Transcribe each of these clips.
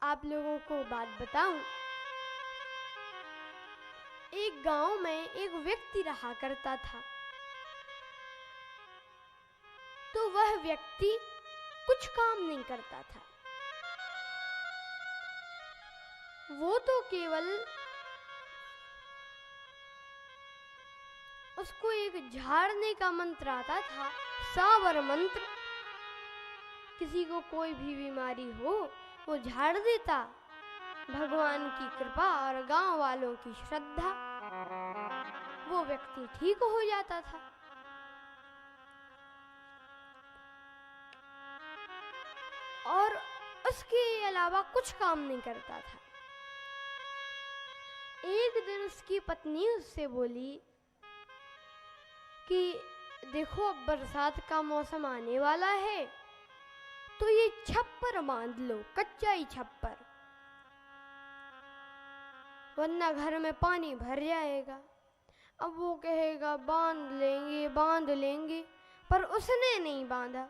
आप लोगों को बात बताऊं, एक गांव में एक व्यक्ति रहा करता था। तो वह व्यक्ति कुछ काम नहीं करता था। वो तो केवल उसको एक झाड़ने का मंत्र आता था, सावर मंत्र। किसी को कोई भी बीमारी हो वो झाड़ देता। भगवान की कृपा और गांव वालों की श्रद्धा, वो व्यक्ति ठीक हो जाता था। और उसके अलावा कुछ काम नहीं करता था। एक दिन उसकी पत्नी उससे बोली कि देखो, अब बरसात का मौसम आने वाला है, तो ये छप्पर बांध लो, कच्चा ही छप्पर, वरना घर में पानी भर जाएगा। अब वो कहेगा बांध लेंगे, पर उसने नहीं बांधा।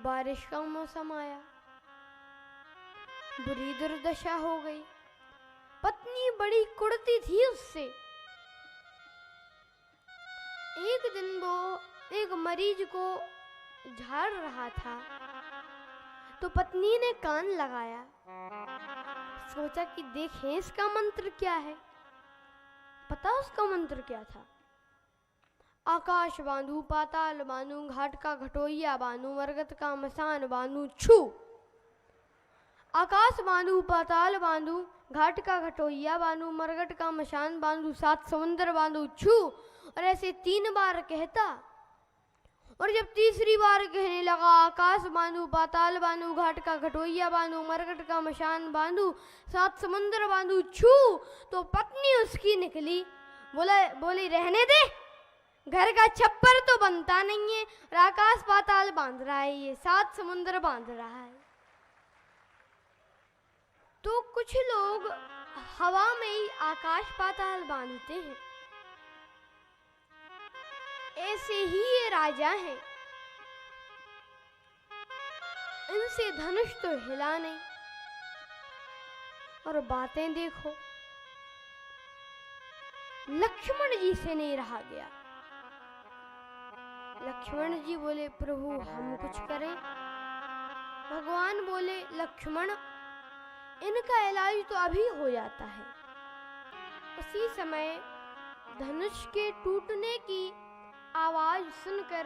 बारिश का मौसम आया, बुरी दुर्दशा हो गई। पत्नी बड़ी कुड़ती थी उससे। एक दिन वो एक मरीज को झाड़ रहा था, तो पत्नी ने कान लगाया, सोचा कि देखें इसका मंत्र क्या है। पता उसका मंत्र क्या था? आकाश बांधू, पाताल बांधू, घाट का घटोइया बांधू, मरगत का मसान बांधू, छू। आकाश बांधू, पाताल बांधू, घाट का घटोइया बांधू, मरगट का मशान बांधू, 7 समुंदर बांधू, छू। और ऐसे 3 बार कहता। और जब तीसरी बार कहने लगा आकाश बांधू, पाताल बांधू, घाट का घटोइया बांधू, मरगट का मशान बांधू, 7 समुंदर बांधू, छू, तो पत्नी उसकी निकली। बोली रहने दे, घर का छप्पर तो बनता नहीं है, और आकाश पाताल बांध रहा है, ये 7 समुंदर बांध रहा है। तो कुछ लोग हवा में ही आकाश पाताल बांधते हैं। ऐसे ही ये राजा हैं, इनसे धनुष तो हिला नहीं। और बातें देखो, लक्ष्मण जी से नहीं रहा गया। लक्ष्मण जी बोले प्रभु हम कुछ करें। भगवान बोले लक्ष्मण, इनका इलाज तो अभी हो जाता है। उसी समय धनुष के टूटने की आवाज सुनकर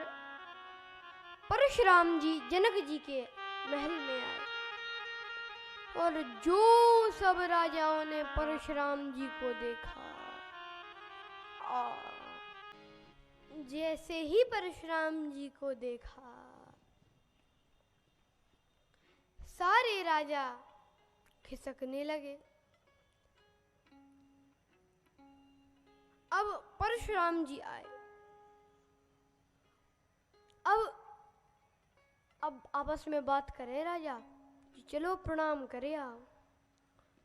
परशुराम जी जनक जी के महल में आए। और जो सब राजाओं ने परशुराम जी को देखा, जैसे ही परशुराम जी को देखा, सारे राजा खिसकने लगे। अब परशुराम जी आए। अब आपस में बात करे राजा कि चलो प्रणाम करे आओ।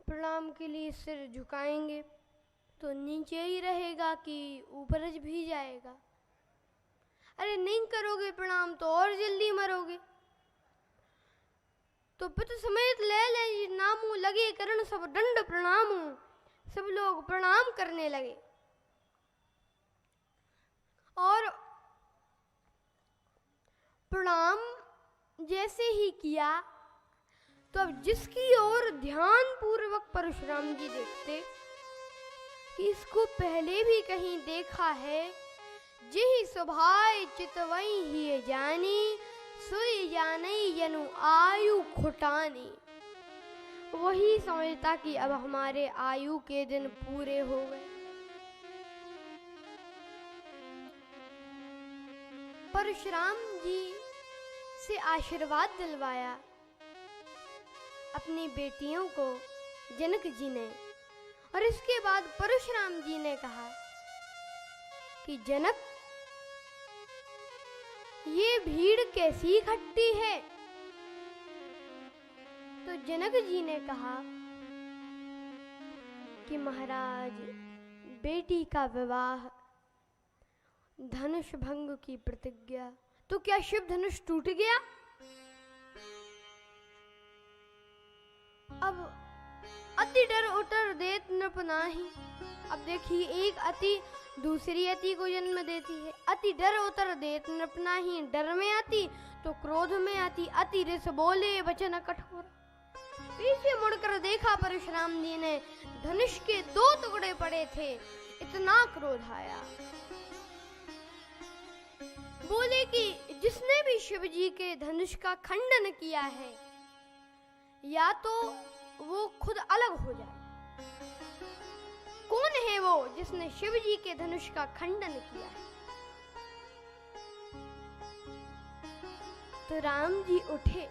प्रणाम के लिए सिर झुकाएंगे तो नीचे ही रहेगा कि ऊपर भी जाएगा? अरे नहीं करोगे प्रणाम तो और जल्दी मरोगे। तो पित समेत ले नामू लगे करण सब दंड प्रणामू। सब लोग प्रणाम करने लगे। और प्रणाम जैसे ही किया तो अब जिसकी ओर ध्यान पूर्वक परशुराम जी देखते कि इसको पहले भी कहीं देखा है, जिहि सुभाय चितवई ही जानी, सोई जानई जनु आयु खुटानी। वही समझता कि अब हमारे आयु के दिन पूरे हो गए। परशुराम जी से आशीर्वाद दिलवाया अपनी बेटियों को जनक जी ने। और इसके बाद परशुराम जी ने कहा कि जनक, ये भीड़ कैसी इकट्ठी है? तो जनक जी ने कहा कि महाराज, बेटी का विवाह, धनुष भंग की प्रतिज्ञा। तो क्या शिव धनुष टूट गया? अब अति डर उतर देत नृप नाही। अब देखिए, एक अति दूसरी अति को जन्म देती है। अति डर उतर देत नृप नाही, डर में अति तो क्रोध में अति रिस बोले वचन कठोर। पीछे मुड़कर देखा परशुराम जी ने, धनुष के 2 टुकड़े पड़े थे। इतना क्रोध आया, बोले कि जिसने भी शिव जी के धनुष का खंडन किया है, या तो वो खुद अलग हो जाए। कौन है वो जिसने शिव जी के धनुष का खंडन किया है? तो राम जी उठे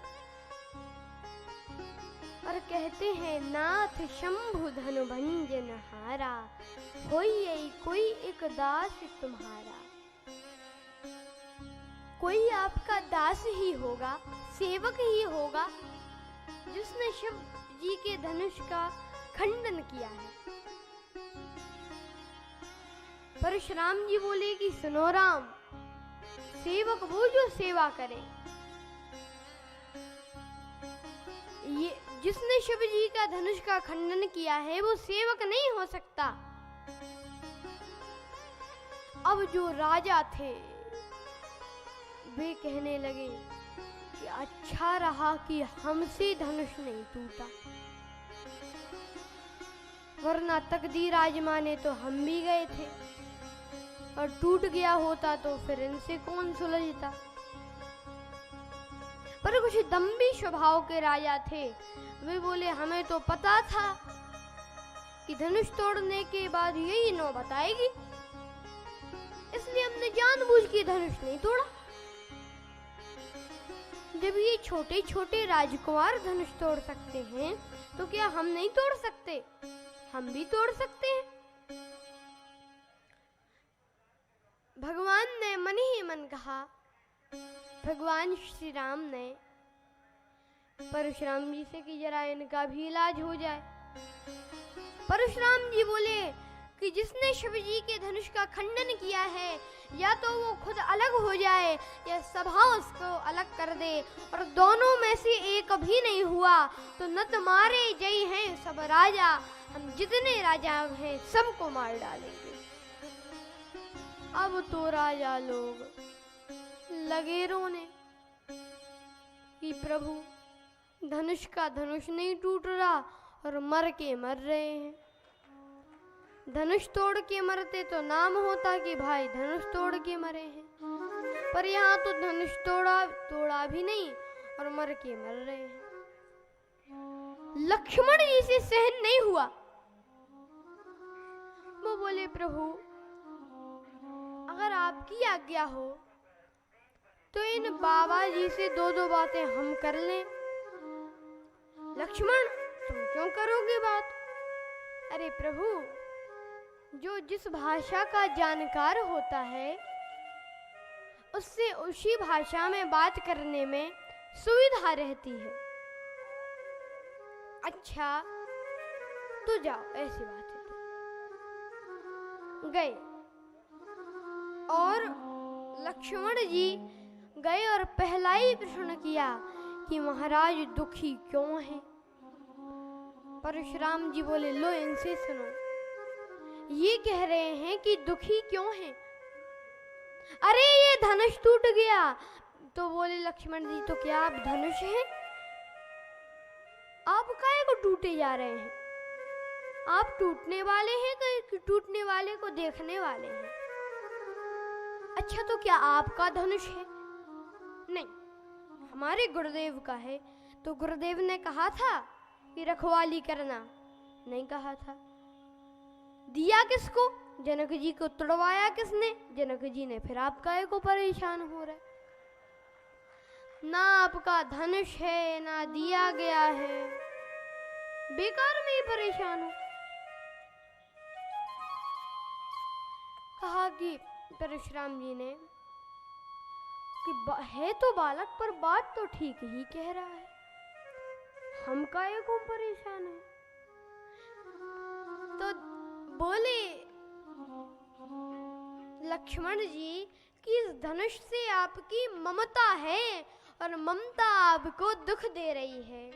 और कहते हैं, नाथ शंभु धनु भंजन हारा, होई कोई एक दास तुम्हारा। कोई आपका दास ही होगा, सेवक ही होगा, जिसने शिव जी के धनुष का खंडन किया है। परशुराम जी बोले कि सुनो राम, सेवक वो जो सेवा करे। ये जिसने शिव जी का धनुष का खंडन किया है वो सेवक नहीं हो सकता। अब जो राजा थे वे कहने लगे कि अच्छा रहा कि हमसे धनुष नहीं टूटा, वरना तकदीर आजमाने तो हम भी गए थे, और टूट गया होता तो फिर इनसे कौन सुलझता। पर कुछ दम्भी स्वभाव के राजा थे, वे बोले हमें तो पता था कि धनुष तोड़ने के बाद यही नौबत आएगी, इसलिए हमने जानबूझ के धनुष नहीं तोड़ा। जब ये छोटे छोटे राजकुमार धनुष तोड़ सकते हैं तो क्या हम नहीं तोड़ सकते? हम भी तोड़ सकते हैं। भगवान ने मन ही मन कहा, भगवान श्री राम ने परशुराम जी से कि जरा इनका भी इलाज हो जाए। परशुराम जी बोले कि जिसने शिव जी के धनुष का खंडन किया है, या तो वो खुद अलग हो जाए या सभा उसको अलग कर दे, और दोनों में से एक भी नहीं हुआ तो न तुम्हारे जय हैं सब राजा, हम जितने राजा हैं सबको मार डालेंगे। अब तो राजा लोग लगे रोने कि प्रभु धनुष का धनुष नहीं टूट रहा और मर के मर रहे हैं। धनुष तोड़ के मरते तो नाम होता कि भाई धनुष तोड़ के मरे हैं, पर यहाँ तो धनुष तोड़ा भी नहीं और मर के मर रहे हैं। लक्ष्मण जी से सहन नहीं हुआ, वो बोले प्रभु अगर आपकी आज्ञा हो तो इन बाबा जी से 2-2 बातें हम कर लें। लक्ष्मण तुम क्यों करोगे बात? अरे प्रभु, जो जिस भाषा का जानकार होता है उससे उसी भाषा में बात करने में सुविधा रहती है। अच्छा तो जाओ, ऐसी बात है तो गए। और लक्ष्मण जी गए और पहला ही प्रश्न किया कि महाराज दुखी क्यों हैं? परशुराम जी बोले लो इनसे सुनो, ये कह रहे हैं कि दुखी क्यों हैं? अरे ये धनुष टूट गया। तो बोले लक्ष्मण जी तो क्या आप धनुष हैं? आप काहे को टूटे जा रहे हैं? आप टूटने वाले हैं कि टूटने वाले को देखने वाले हैं? अच्छा तो क्या आपका धनुष है? नहीं, हमारे गुरुदेव का है। तो गुरुदेव ने कहा था कि रखवाली करना? नहीं कहा था। दिया किसको? जनक जी को। तुड़वाया किसने? जनक जी ने। फिर आप काहे को परेशान हो रहे? ना आपका धनुष है ना दिया गया है, बेकार में ही परेशान हो। कहा कि परशुराम जी ने कि है तो बालक पर बात तो ठीक ही कह रहा है, हम काहे को परेशान है? तो बोले लक्ष्मण जी कि इस धनुष से आपकी ममता है और ममता आपको दुख दे रही है।